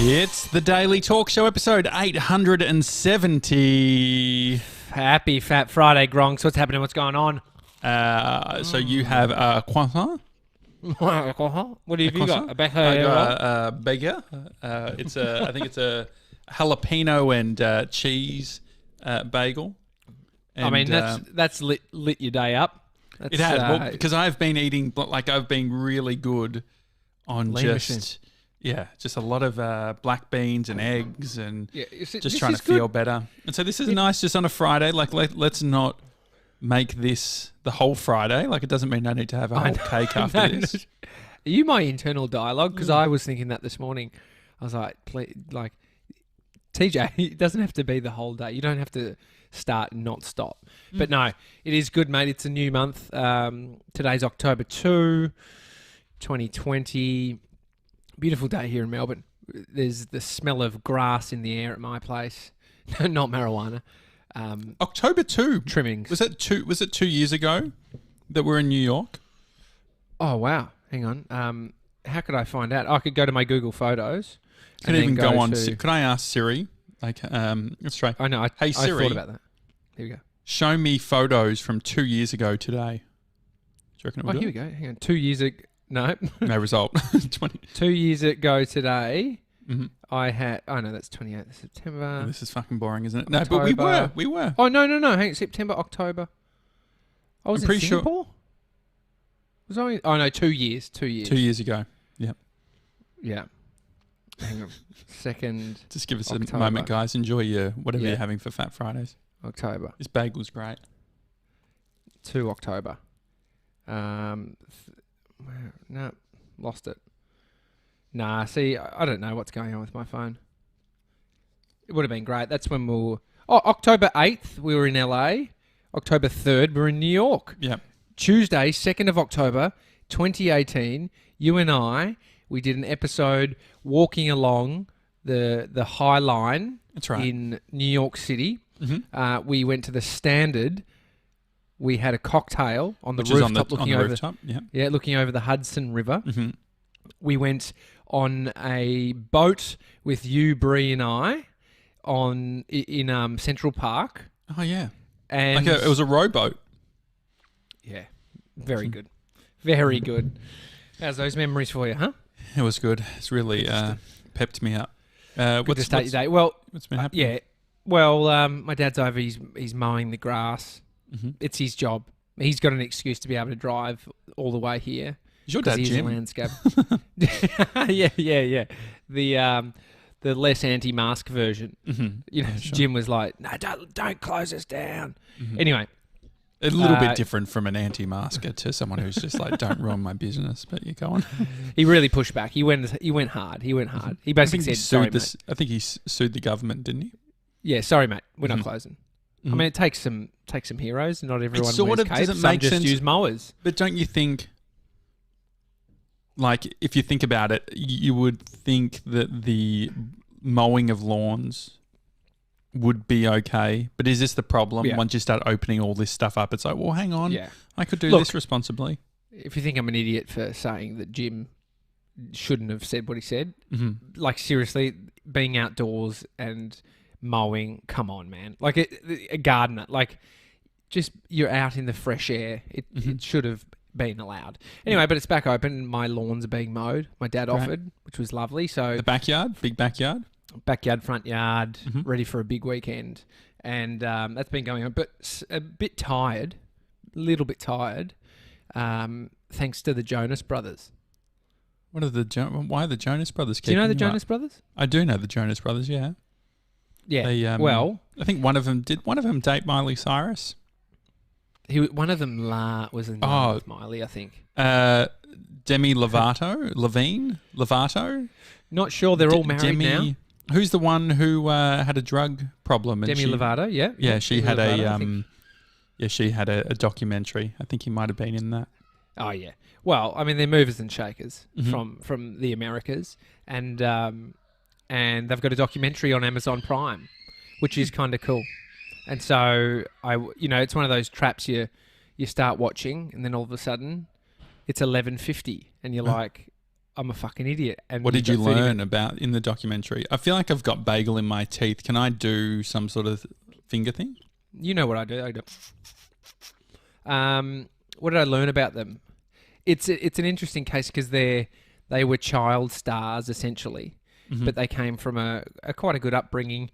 It's the Daily Talk Show, episode 870. Happy Fat Friday, Gronks. What's happening? What's going on? So you have a croissant? What have you got? A bagel? It's I think it's a jalapeno and cheese bagel. And, I mean, that's lit your day up. That's, it has, well, because I've been eating, I've been really good on just a lot of black beans and eggs and just trying to feel better. And so this is nice just on a Friday. Let's not make this the whole Friday. It doesn't mean I need to have a whole cake after this. Are you my internal dialogue? Because I was thinking that this morning. I was like, TJ, it doesn't have to be the whole day. You don't have to start and not stop. But no, it is good, mate. It's a new month. Today's October 2, 2020. Beautiful day here in Melbourne. There's the smell of grass in the air at my place. Not marijuana. October 2. Trimmings. Was it 2 years ago that we're in New York? Oh, wow. Hang on. How could I find out? I could go to my Google Photos. Could even go on. Could I ask Siri? Let's try. I know. Hey Siri, I thought about that. Here we go. Show me photos from 2 years ago today. Do you reckon it will do? Here we go. Hang on. 2 years ago. No. No result. 20. 2 years ago today, Mm-hmm. I had... Oh, no, that's 28th of September. Oh, this is fucking boring, isn't it? October. No, but we were. Oh, no. Hang on. September, October. I was I'm pretty in Singapore? Was I... Oh, no, 2 years. 2 years. 2 years ago. Yep. Yeah. Hang on. Second Just give us October. a moment, guys. Enjoy your whatever you're having for Fat Fridays. October. This bagel's great. 2 October. No, lost it. Nah, see, I don't know what's going on with my phone. It would have been great. That's when October 8th, we were in LA. October 3rd, we're in New York. Yep. Tuesday, 2nd of October, 2018, you and I, we did an episode walking along the High Line. That's right. In New York City. Mm-hmm. We went to the Standard. We had a cocktail on the rooftop, looking over the Hudson River. Mm-hmm. We went on a boat with you, Bree, and I in Central Park. Oh yeah, and it was a rowboat. Yeah, very good, very good. How's those memories for you, huh? It was good. It's really pepped me up. Good to start your day. Well, what's been happening? Yeah, well, my dad's over. He's mowing the grass. Mm-hmm. It's his job. He's got an excuse to be able to drive all the way here. Is your dad Jim? A landscape. Yeah. The less anti-mask version. Mm-hmm. Sure. Jim was like, "No, don't close us down." Mm-hmm. Anyway, a little bit different from an anti-masker to someone who's just like, "Don't ruin my business." But you go on. He really pushed back. He went hard. He basically said, "Sorry, mate." I think he sued the government, didn't he? Yeah, sorry, mate. We're not closing. Mm-hmm. I mean, it takes some heroes. Not everyone wears capes. Doesn't Some make just sense. use mowers. But don't you think, if you think about it, you would think that the mowing of lawns would be okay. But is this the problem? Yeah. Once you start opening all this stuff up, it's like, well, hang on. Yeah. I could do this responsibly. If you think I'm an idiot for saying that Jim shouldn't have said what he said, seriously, being outdoors and mowing, come on, man. A gardener, just you're out in the fresh air. It should have been allowed. Anyway, but it's back open. My lawns are being mowed. My dad offered, which was lovely. So the backyard, big backyard, front yard, ready for a big weekend, and that's been going on. But a little bit tired, thanks to the Jonas brothers. Why are the Jonas brothers? Do you know the Jonas brothers? I do know the Jonas brothers. Yeah. Yeah. They, I think one of them date Miley Cyrus. One of them was in love with Miley, I think. Demi Lovato. Not sure. They're all married now. Who's the one who had a drug problem? Demi Lovato. Yeah. Yeah, she Demi had Lovato, she had a documentary. I think he might have been in that. Oh yeah. Well, I mean, they're movers and shakers from the Americas, and they've got a documentary on Amazon Prime, which is kind of cool. And so it's one of those traps you start watching, and then all of a sudden, it's 11:50, and you're like, I'm a fucking idiot. And what did you learn about in the documentary? I feel like I've got bagel in my teeth. Can I do some sort of finger thing? You know what I do. What did I learn about them? It's an interesting case because they were child stars essentially, but they came from a quite a good upbringing.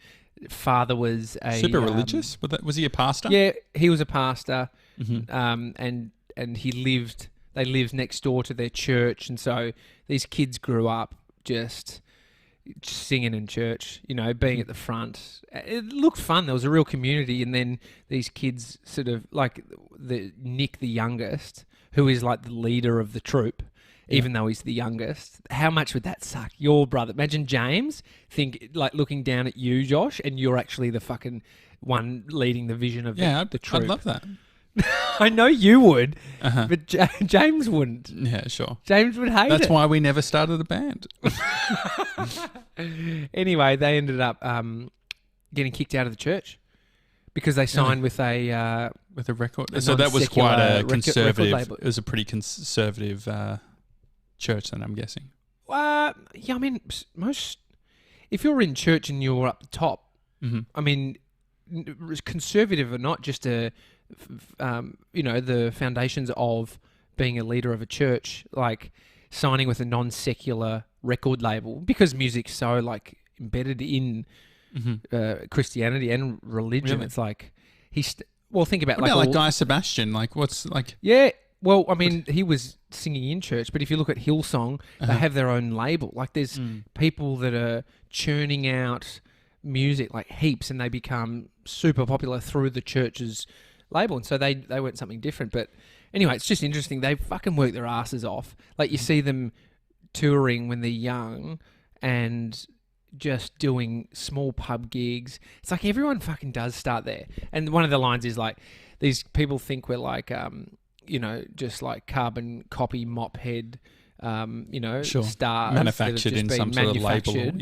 Father was a super religious. Was he a pastor? Yeah, he was a pastor, and he lived. They lived next door to their church, and so these kids grew up just singing in church. You know, being at the front. It looked fun. There was a real community, and then these kids sort of like Nick, the youngest, who is like the leader of the troop. Even though he's the youngest, how much would that suck? Your brother. Imagine James like looking down at you, Josh, and you're actually the fucking one leading the vision of the troop. I'd love that. I know you would, but James wouldn't. Yeah, sure. James would hate it. That's why we never started a band. Anyway, they ended up getting kicked out of the church because they signed with a record. So that was quite a conservative. It was a pretty conservative church, then I'm guessing. Yeah, I mean, if you're in church and you're up the top, I mean, conservative or not, just the foundations of being a leader of a church, like signing with a non-secular record label, because music's so like embedded in Christianity and religion. Really? It's like think about like Guy Sebastian. Like what's like? Yeah. Well, I mean, he was singing in church, but if you look at Hillsong, they have their own label. Like there's people that are churning out music like heaps, and they become super popular through the church's label. And so they went something different. But anyway, it's just interesting. They fucking work their asses off. Like you see them touring when they're young and just doing small pub gigs. It's like everyone fucking does start there. And one of the lines is like, these people think we're like... just like carbon copy mop head, stars manufactured in some sort of label.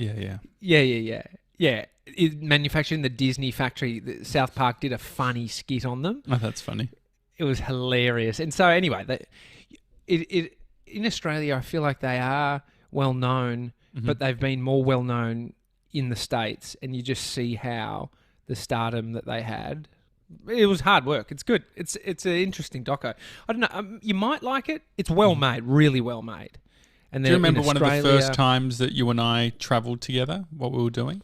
Yeah. Manufactured in the Disney factory. South Park did a funny skit on them. Oh, that's funny. It was hilarious. And so anyway, in Australia, I feel like they are well known, but they've been more well known in the States, and you just see how the stardom that they had. It was hard work. It's good. It's an interesting doco. I don't know. You might like it. It's well made, really well made. And do you remember one of the first times that you and I travelled together? What we were doing?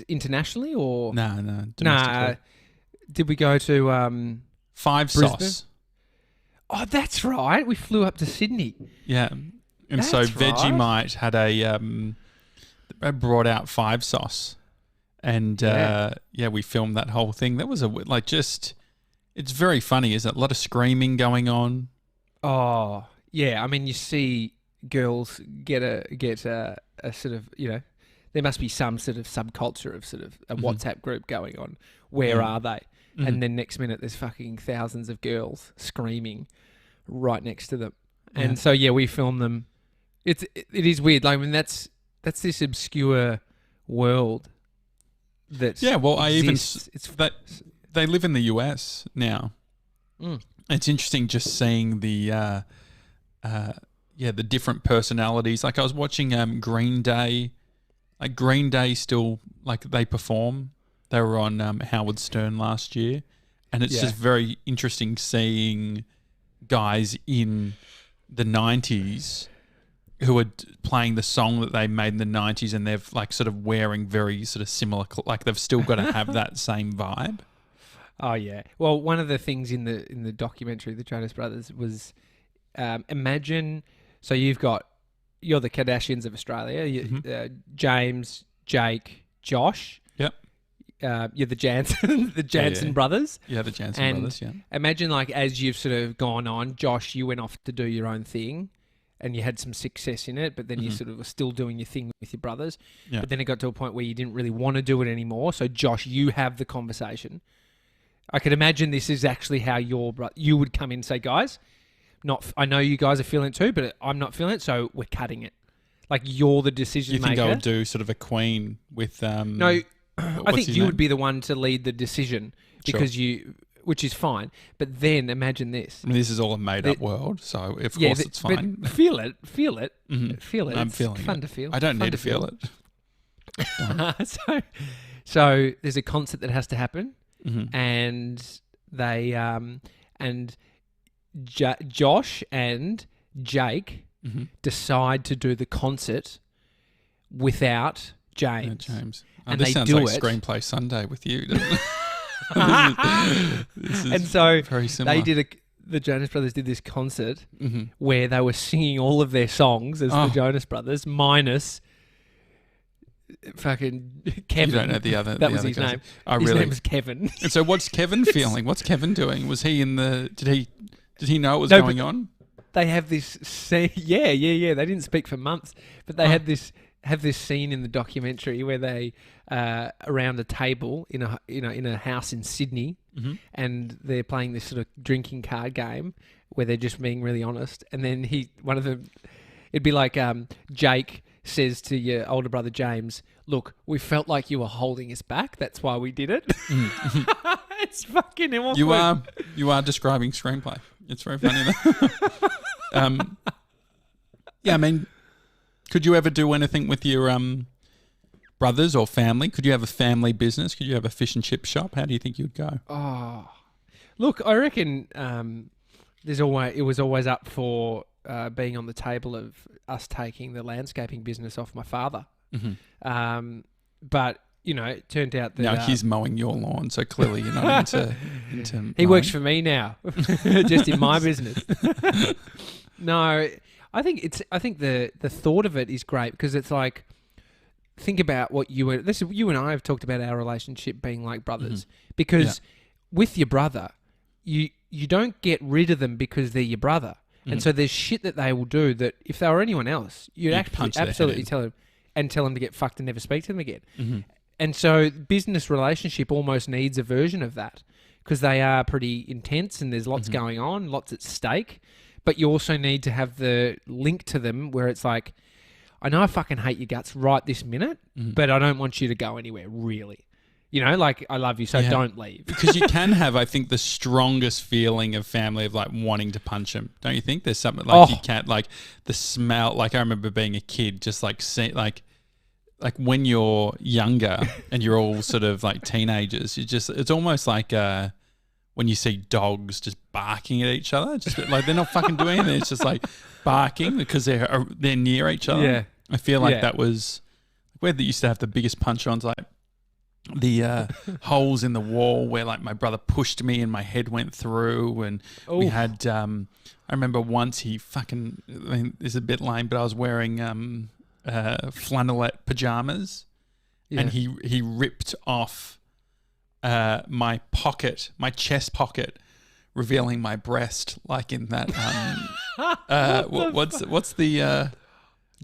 Internationally or no? Did we go to Five Sauce? Oh, that's right. We flew up to Sydney. Yeah, and so Vegemite had brought out Five Sauce. And we filmed that whole thing. That was it's very funny, isn't it? A lot of screaming going on. Oh, yeah. I mean, you see girls get a sort of, there must be some sort of subculture of sort of a WhatsApp group going on. Where are they? And then next minute there's fucking thousands of girls screaming right next to them. And so, we filmed them. It is weird. Like, I mean, that's this obscure world. They live in the US now. It's interesting just seeing the different personalities. Like I was watching Green Day. Like Green Day still they perform. They were on Howard Stern last year, and it's just very interesting seeing guys in the 90s who are playing the song that they made in the 90s, and they're like sort of wearing very sort of similar, like they've still got to have that same vibe. Oh yeah. Well, one of the things in the documentary, the Jonas Brothers, was imagine. So you're the Kardashians of Australia. James, Jake, Josh. Yep. You're the Janssen brothers. Yeah, the Janssen brothers. Yeah. Imagine as you've sort of gone on, Josh, you went off to do your own thing. And you had some success in it, but then you sort of were still doing your thing with your brothers. Yeah. But then it got to a point where you didn't really want to do it anymore. So, Josh, you have the conversation. I could imagine this is actually how you would come in and say, guys, I know you guys are feeling it too, but I'm not feeling it, so we're cutting it. Like, you're the decision maker. You think I would do sort of a Queen with... No, I think you would be the one to lead the decision because which is fine. But then imagine this. I mean, this is all a made-up world, so of course it's fine. But feel it. Mm-hmm. Feel it. I'm it's feeling fun it. to feel. I don't need to feel it. So there's a concert that has to happen, mm-hmm. and they Josh and Jake mm-hmm. decide to do the concert without James. Yeah, James. Oh, And this they sounds do like it. Screenplay Sunday with you, doesn't it? This is And so very similar. the Jonas Brothers did this concert mm-hmm. where they were singing all of their songs as the Jonas Brothers, minus fucking Kevin. You don't know the other. That was his guys. name. Oh, His really? name was Kevin. And so, what's Kevin feeling? What's Kevin doing? Was he in the? Did he know what was No, going on? They have this scene. Yeah. They didn't speak for months, but they have this scene in the documentary where they around a table in a house in Sydney, mm-hmm. and they're playing this sort of drinking card game where they're just being really honest. And then it'd be like Jake says to your older brother James, "Look, we felt like you were holding us back. That's why we did it." Mm-hmm. It's fucking awkward. You are describing Screenplay. It's very funny though. Yeah, I mean, could you ever do anything with your brothers or family? Could you have a family business? Could you have a fish and chip shop? How do you think you'd go? Oh, look, I reckon it was always up for being on the table of us taking the landscaping business off my father. Mm-hmm. But it turned out that now he's mowing your lawn, so clearly you're not into he mowing. works for me now, just in my business. No, I think the thought of it is great because it's like, think about what you and I have talked about our relationship being like brothers, mm-hmm. because with your brother, you don't get rid of them because they're your brother. Mm-hmm. And so there's shit that they will do that if they were anyone else, you'd absolutely tell them to get fucked and never speak to them again. Mm-hmm. And so business relationship almost needs a version of that because they are pretty intense and there's lots mm-hmm. going on, lots at stake. But you also need to have the link to them where it's like, I know I fucking hate your guts right this minute, mm-hmm. but I don't want you to go anywhere, really. Like, I love you, so don't leave. Because you can have, I think, the strongest feeling of family of, like, wanting to punch him. Don't you think? There's something, like, you can't, like, the smell. Like, I remember being a kid, just, like, like when you're younger and you're all sort of, like, teenagers, it's almost like when you see dogs just barking at each other. Just, like, they're not fucking doing anything. It's just, like, barking because they're near each other. Yeah. I feel like that was where they used to have the biggest punch-ons, like, the holes in the wall where, like, my brother pushed me and my head went through, and we had I remember once he fucking, I mean, this is a bit lame, but I was wearing flannelette pajamas, and he ripped off my chest pocket, revealing my breast, like in that what's the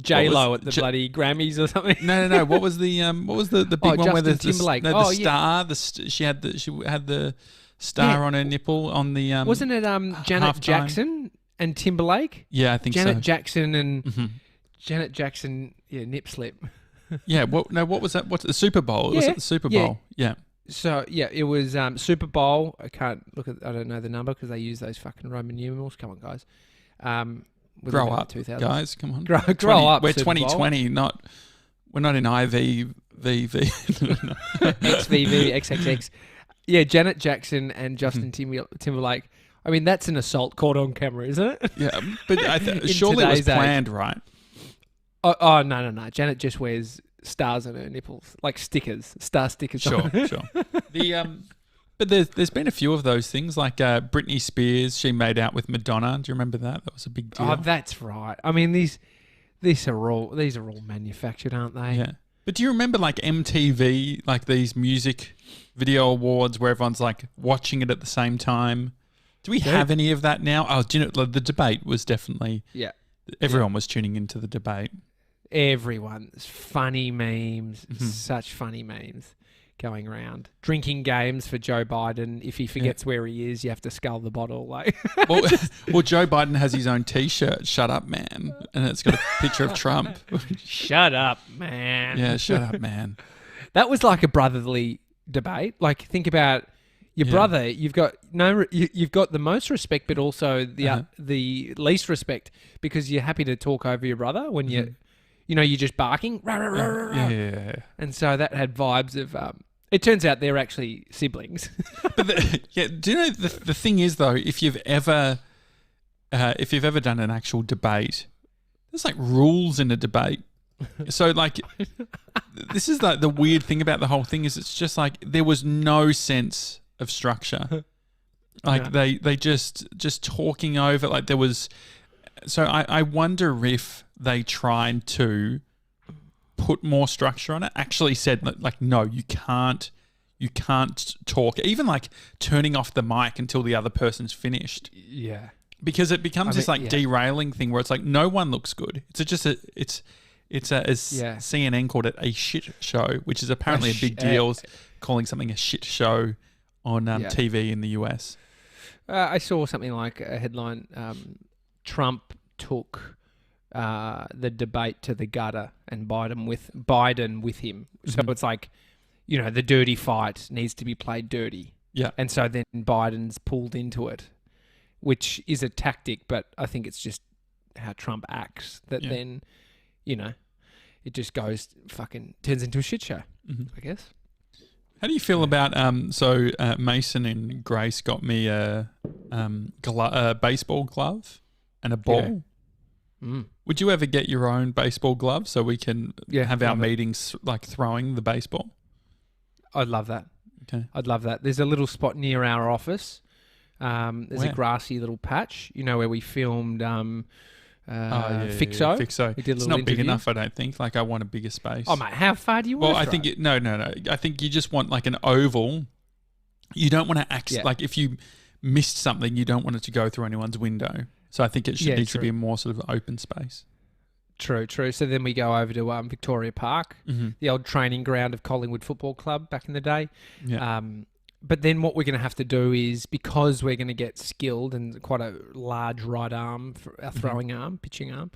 J-Lo at the bloody Grammys or something. No. What was the big one where the Timberlake? the star? She had the star on her nipple on the wasn't it Janet Jackson and Timberlake? Yeah, I think Janet so. Jackson and mm-hmm. Janet Jackson, nip slip. Yeah. What was that? What's the Super Bowl? Yeah, was it the Super Bowl? Yeah. So it was Super Bowl. I don't know the number because they use those fucking Roman numerals. Come on, guys. Grow up, guys. Come on. Grow up. We're Super 2020, we're not in IVVV. XVV, XXX. Yeah, Janet Jackson and Justin Timberlake. I mean, that's an assault caught on camera, isn't it? Yeah, but surely it was planned, right? Oh, no. Janet just wears stars on her nipples, like stickers, star stickers. Sure. But there's been a few of those things, like Britney Spears. She made out with Madonna. Do you remember that? That was a big deal. Oh, that's right. I mean, these are all manufactured, aren't they? Yeah. But do you remember, like, MTV, like these music video awards where everyone's, like, watching it at the same time? Do we have any of that now? Oh, do you know, the debate was definitely... Yeah. Everyone was tuning into the debate. Everyone's funny memes, such funny memes going around. Drinking games for Joe Biden. If he forgets where he is, you have to scull the bottle. Like, well, Joe Biden has his own T-shirt, "Shut Up, Man," and it's got a picture of Trump. Shut up, man. Yeah, shut up, man. That was like a brotherly debate. Like, think about Your brother, you've got you've got the most respect, but also the least respect because you're happy to talk over your brother when you're just barking. Yeah. And so that had vibes of. It turns out they're actually siblings. But do you know the thing is though, if you've ever done an actual debate, there's like rules in a debate. So like, this is like the weird thing about the whole thing is it's just like there was no sense of structure. Like they just talking over, like there was. So I wonder if they tried to put more structure on it. Actually said like, no, you can't talk. Even like turning off the mic until the other person's finished. Yeah. Because it becomes this derailing thing where it's like no one looks good. As CNN called it, a shit show, which is apparently a big deal. Calling something a shit show on TV in the US. I saw something like a headline: Trump took the debate to the gutter and Biden with him. So it's like, the dirty fight needs to be played dirty. Yeah, and so then Biden's pulled into it, which is a tactic, but I think it's just how Trump acts. That then, it just turns into a shit show. I guess. How do you feel about Mason and Grace got me a baseball glove and a ball? Yeah. Would you ever get your own baseball glove so we can have our meetings like throwing the baseball? I'd love that. Okay. I'd love that. There's a little spot near our office. There's a grassy little patch, where we filmed Fixo. Fixo. It's not big enough, I don't think. Like, I want a bigger space. Oh, mate, how far do you want to I think... No. I think you just want, like, an oval. You don't want to... Like, if you missed something, you don't want it to go through anyone's window. So I think it needs to be a more sort of open space. True. So then we go over to Victoria Park, the old training ground of Collingwood Football Club back in the day. Yeah. But then what we're going to have to do is, because we're going to get skilled and quite a large right arm, for our throwing arm, pitching arm,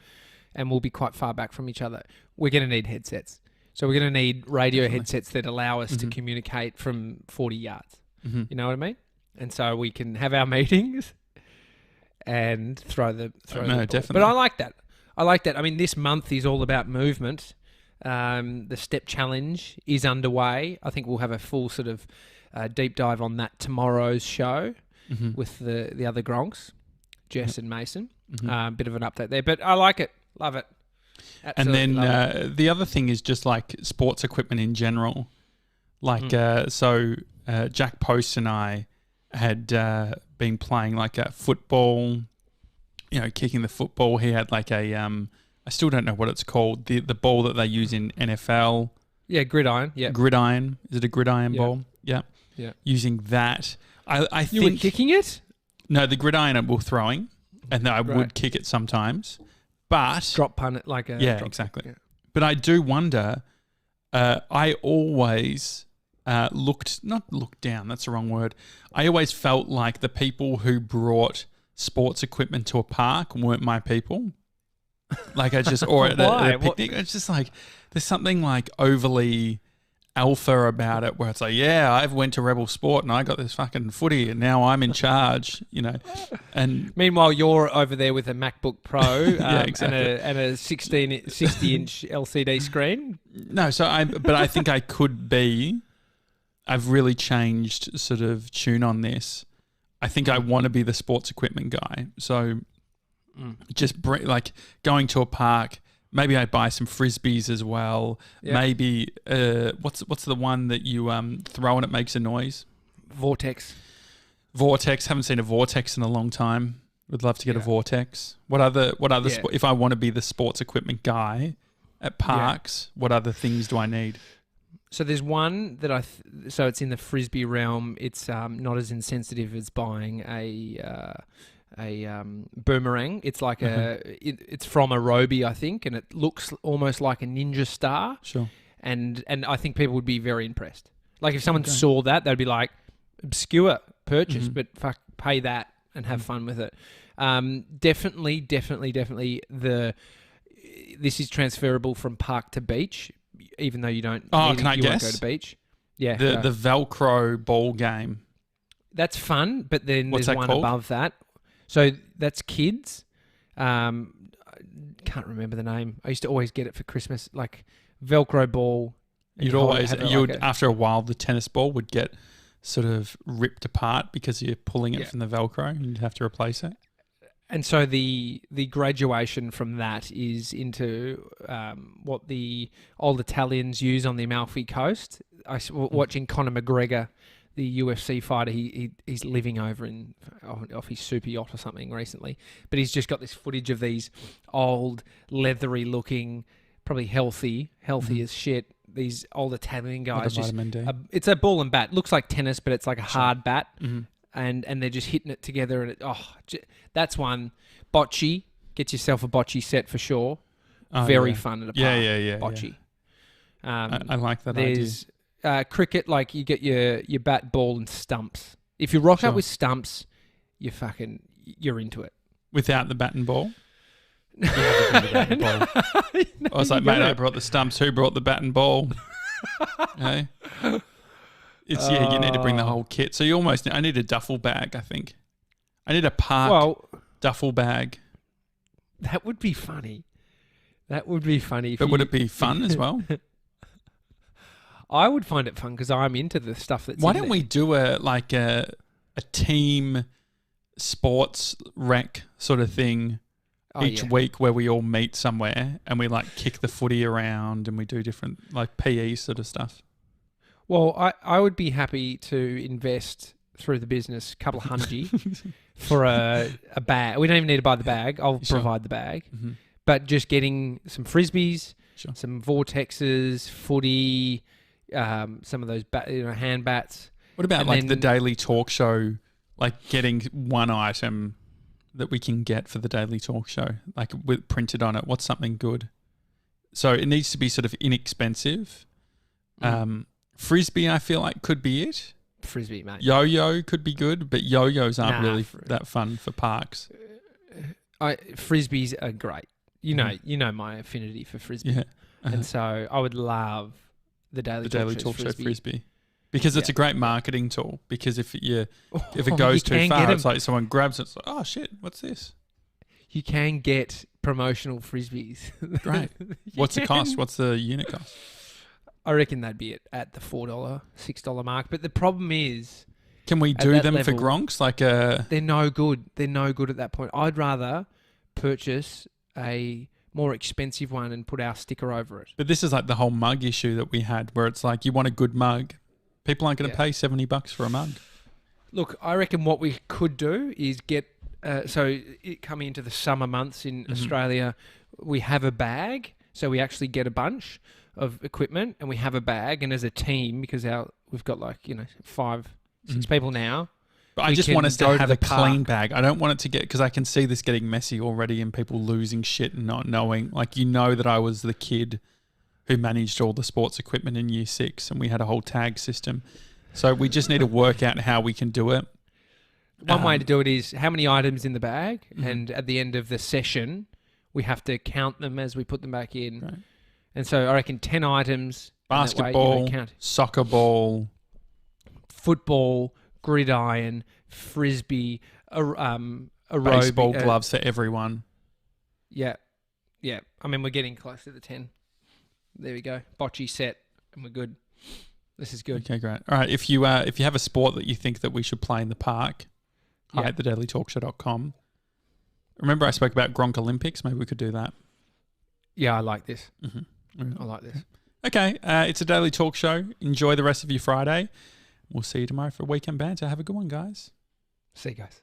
and we'll be quite far back from each other, we're going to need headsets. So we're going to need radio headsets that allow us to communicate from 40 yards. You know what I mean? And so we can have our meetings and throw the ball. Definitely. But I like that. I mean, this month is all about movement. The step challenge is underway. I think we'll have a full sort of deep dive on that tomorrow's show with the other Gronks, Jess and Mason. Bit of an update there, but I like it. Love it. Absolutely. And then the other thing is just like sports equipment in general. Like, Jack Post and I had been playing like a football, kicking the football. He had like a, I still don't know what it's called, the ball that they use in NFL. Yeah, gridiron. Yeah. Gridiron. Is it a gridiron ball? Yeah. Yeah. Using that. I think... You were kicking it? No, the gridiron we're throwing, and then I would kick it sometimes. But... Drop punt it like a... Yeah, drop exactly. Yeah. But I do wonder, I always not looked down, that's the wrong word. I always felt like the people who brought sports equipment to a park weren't my people. Like I just... Or at a picnic. It's just like, there's something like overly... alpha about it where it's like, I've went to Rebel Sport and I got this fucking footy and now I'm in charge, and meanwhile you're over there with a MacBook Pro exactly. and a 60-inch LCD screen. No, so I think I could be. I've really changed sort of tune on this. I think I want to be the sports equipment guy. So just like going to a park. Maybe I buy some frisbees as well. Yep. Maybe what's the one that you throw and it makes a noise? Vortex. Haven't seen a vortex in a long time. Would love to get a vortex. What other if I want to be the sports equipment guy at parks, what other things do I need? So there's one that so it's in the frisbee realm. It's not as insensitive as buying a boomerang. It's like it's from Arobi, I think, and it looks almost like a ninja star. Sure. And I think people would be very impressed. Like if someone saw that, they'd be like, obscure purchase, but pay that and have fun with it. Definitely. This is transferable from park to beach, even though you don't. Oh, can I guess? Won't go to beach. Yeah. The Velcro ball game. That's fun, but then What's there's that one called? above that. So that's kids. I can't remember the name. I used to always get it for Christmas, like Velcro ball. After a while, the tennis ball would get sort of ripped apart because you're pulling it from the Velcro and you'd have to replace it. And so the graduation from that is into what the old Italians use on the Amalfi Coast. Watching Conor McGregor, the UFC fighter, he's living over off his super yacht or something recently. But he's just got this footage of these old, leathery looking, probably healthy as shit, these old Italian guys. It's a ball and bat. Looks like tennis, but it's like a hard bat. Mm-hmm. And they're just hitting it together. And that's one. Bocce. Get yourself a bocce set for sure. Very fun at a park. Yeah. Bocce. Yeah. I like that there's, idea. Cricket, like you get your bat, ball, and stumps. If you rock up with stumps, you're into it. Without the bat and ball? I was like, mate, I brought the stumps. Who brought the bat and ball? Hey? You need to bring the whole kit. So I need a duffel bag, I think. I need a park duffel bag. That would be funny. But would it be fun as well? I would find it fun because I'm into the stuff that's Why don't we do a team sports rec sort of thing each week where we all meet somewhere and we like kick the footy around and we do different like PE sort of stuff? Well, I would be happy to invest through the business a couple of $100 for a bag. We don't even need to buy the bag. I'll provide the bag. Mm-hmm. But just getting some frisbees, some vortexes, footy, some of those hand bats. What about the daily talk show, like getting one item that we can get for the daily talk show, like with printed on it? What's something good? So it needs to be sort of inexpensive. Frisbee, I feel like, could be it. Frisbee, mate. Yo-yo could be good, but yo-yos aren't really that fun for parks. Frisbees are great. You know my affinity for frisbee. Yeah. And so I would love the daily talk show frisbee. Because it's a great marketing tool. Because if it goes too far, it's like someone grabs it, it's like, oh shit, what's this? You can get promotional frisbees. Great. What's the cost? What's the unit cost? I reckon they'd be at the $4, $6 mark. But the problem is, can we do them for Gronks? They're no good. They're no good at that point. I'd rather purchase a more expensive one and put our sticker over it. But this is like the whole mug issue that we had, where it's like you want a good mug. People aren't going to pay $70 for a mug. Look, I reckon what we could do is get coming into the summer months in Australia, we have a bag. So we actually get a bunch of equipment and we have a bag, and as a team, because we've got 5-6 people now. But I just want us to have a clean bag. I don't want it to get, because I can see this getting messy already and people losing shit and not knowing. Like, that I was the kid who managed all the sports equipment in year 6 and we had a whole tag system. So we just need to work out how we can do it. One way to do it is how many items in the bag, and at the end of the session, we have to count them as we put them back in. Right. And so I reckon 10 items. Basketball, soccer ball, football, gridiron, frisbee, baseball gloves for everyone. Yeah. Yeah. I mean, we're getting close to the 10. There we go. Bocce set, and we're good. This is good. Okay, great. All right. If you have a sport that you think that we should play in the park, at thedailytalkshow.com. Remember I spoke about Gronk Olympics? Maybe we could do that. Yeah, I like this. Mm-hmm. I like this. Okay. It's a daily talk show. Enjoy the rest of your Friday. We'll see you tomorrow for Weekend Banter. Have a good one, guys. See you guys.